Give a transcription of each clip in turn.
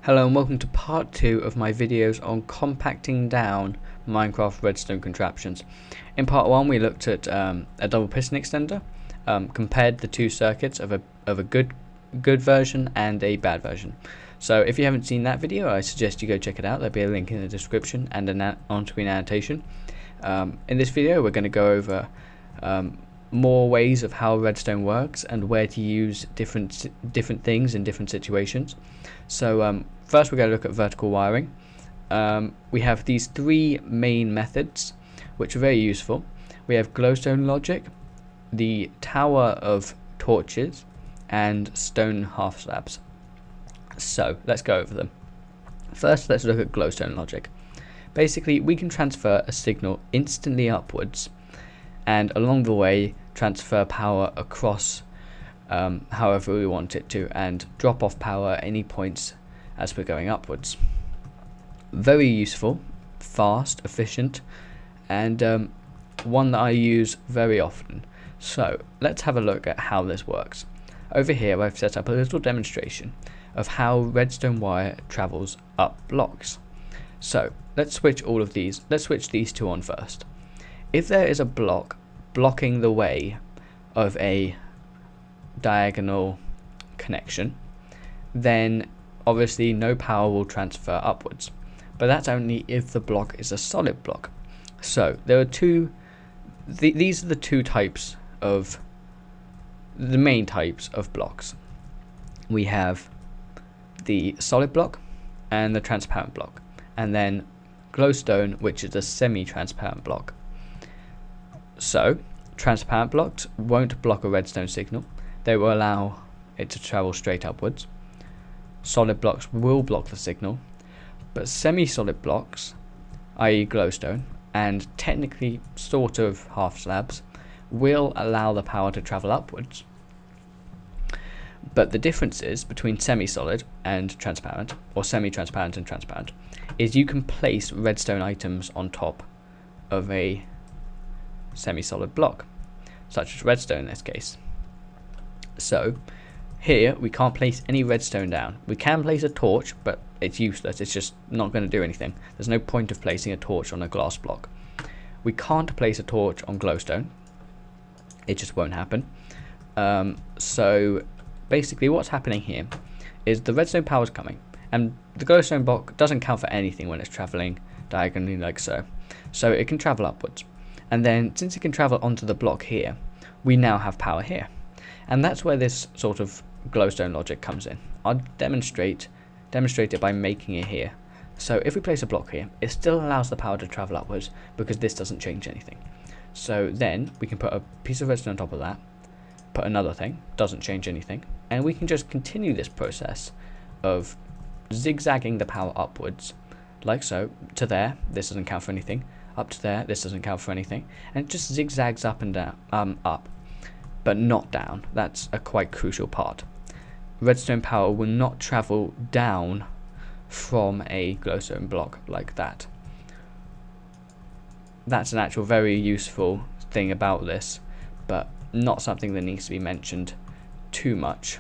Hello and welcome to part 2 of my videos on compacting down Minecraft Redstone contraptions. In part 1 we looked at a double piston extender, compared the two circuits of a good version and a bad version. So if you haven't seen that video, I suggest you go check it out. There'll be a link in the description and an on-screen annotation. In this video we're going to go over more ways of how Redstone works and where to use different things in different situations. So first we're going to look at vertical wiring. We have these three main methods which are very useful. We have glowstone logic, the tower of torches, and stone half slabs. So let's go over them. First, let's look at glowstone logic. Basically, we can transfer a signal instantly upwards and along the way transfer power across however we want it to, and drop off power at any points as we're going upwards. Very useful, fast, efficient, and one that I use very often. So let's have a look at how this works. Over here I've set up a little demonstration of how redstone wire travels up blocks. So let's switch these two on first. If there is a block blocking the way of a diagonal connection, then obviously no power will transfer upwards, but that's only if the block is a solid block. So there are these are the two types of the main types of blocks. We have the solid block and the transparent block, and then glowstone, which is a semi-transparent block. So transparent blocks won't block a redstone signal, they will allow it to travel straight upwards. Solid blocks will block the signal, but semi-solid blocks, i.e. glowstone, and technically sort of half slabs, will allow the power to travel upwards. But the differences between semi-solid and transparent, or semi-transparent and transparent, is you can place redstone items on top of a semi-solid block, such as redstone in this case. So here we can't place any redstone down. We can place a torch, but it's useless, it's just not going to do anything. There's no point of placing a torch on a glass block. We can't place a torch on glowstone, it just won't happen. So basically what's happening here is the redstone power is coming, and the glowstone block doesn't count for anything when it's travelling diagonally like so. So it can travel upwards, and then since it can travel onto the block here, we now have power here. And that's where this sort of glowstone logic comes in. I'll demonstrate it by making it here. So if we place a block here, it still allows the power to travel upwards because this doesn't change anything. So then we can put a piece of redstone on top of that, put another thing, doesn't change anything, and we can just continue this process of zigzagging the power upwards, like so, to there, this doesn't count for anything, up to there, this doesn't count for anything, and it just zigzags up and down, up, but not down. That's a quite crucial part. Redstone power will not travel down from a glowstone block like that. That's an actual very useful thing about this, but not something that needs to be mentioned too much.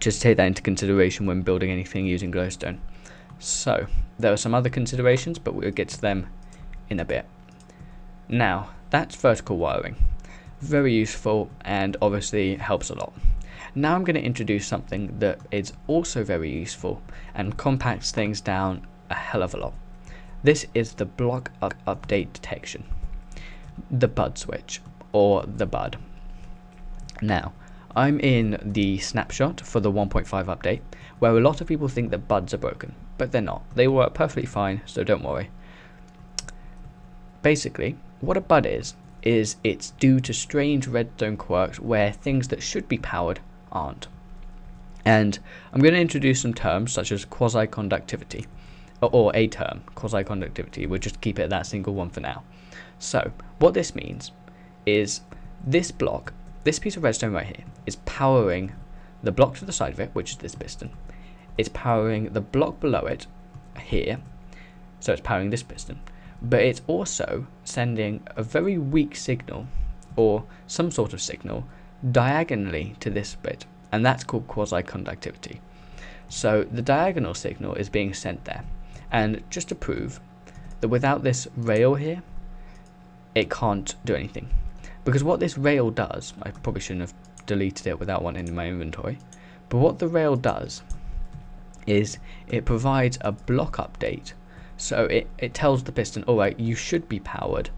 Just take that into consideration when building anything using glowstone. So there are some other considerations, but we'll get to them in a bit. Now that's vertical wiring. Very useful and obviously helps a lot. Now I'm going to introduce something that is also very useful and compacts things down a hell of a lot. This is the block update detection, the bud switch, or the bud. Now I'm in the snapshot for the 1.5 update, where a lot of people think that buds are broken, but they're not. They work perfectly fine, so don't worry. Basically what a bud is it's due to strange redstone quirks where things that should be powered aren't. And I'm going to introduce some terms such as quasi-conductivity, or a term, quasi-conductivity. We'll just keep it that single one for now. So what this means is this block, this piece of redstone right here, is powering the block to the side of it, which is this piston. It's powering the block below it here, so it's powering this piston. But it's also sending a very weak signal, or some sort of signal, diagonally to this bit, and that's called quasi-conductivity. So the diagonal signal is being sent there. And just to prove that without this rail here, it can't do anything. Because what this rail does, I probably shouldn't have deleted it without one in my inventory, but what the rail does is it provides a block update. So it tells the piston, alright, you should be powered,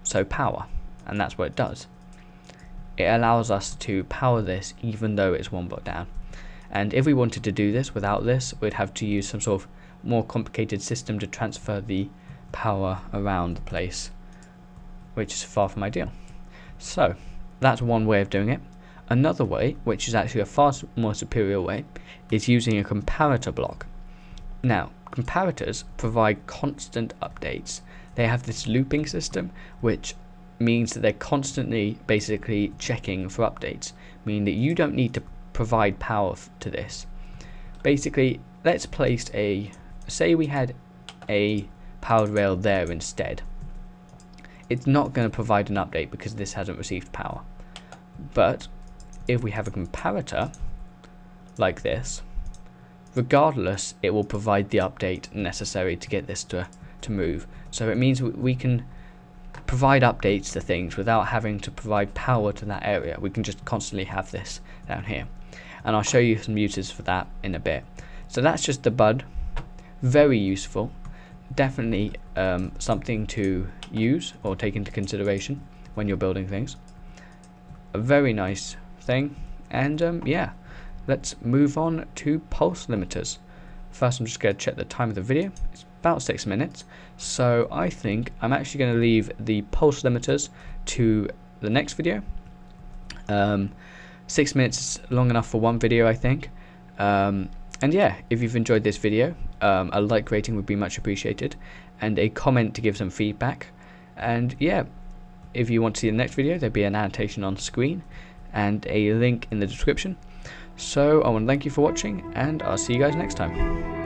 so power, and that's what it does. It allows us to power this even though it's one block down. And if we wanted to do this without this, we'd have to use some sort of more complicated system to transfer the power around the place, which is far from ideal. So that's one way of doing it. Another way, which is actually a far more superior way, is using a comparator block. Now, comparators provide constant updates. They have this looping system, which means that they're constantly basically checking for updates, meaning that you don't need to provide power to this. Basically, let's place say we had a powered rail there instead. It's not going to provide an update because this hasn't received power. But if we have a comparator like this, regardless, it will provide the update necessary to get this to move. So it means we can provide updates to things without having to provide power to that area. We can just constantly have this down here. And I'll show you some uses for that in a bit. So that's just the bud. Very useful. Definitely something to use or take into consideration when you're building things. A very nice thing. And yeah, let's move on to pulse limiters. First, I'm just going to check the time of the video. It's about 6 minutes. So I think I'm actually going to leave the pulse limiters to the next video. 6 minutes is long enough for one video, I think. And yeah, if you've enjoyed this video, a like rating would be much appreciated, and a comment to give some feedback. And yeah, if you want to see the next video, there'll be an annotation on screen and a link in the description. So I want to thank you for watching, and I'll see you guys next time.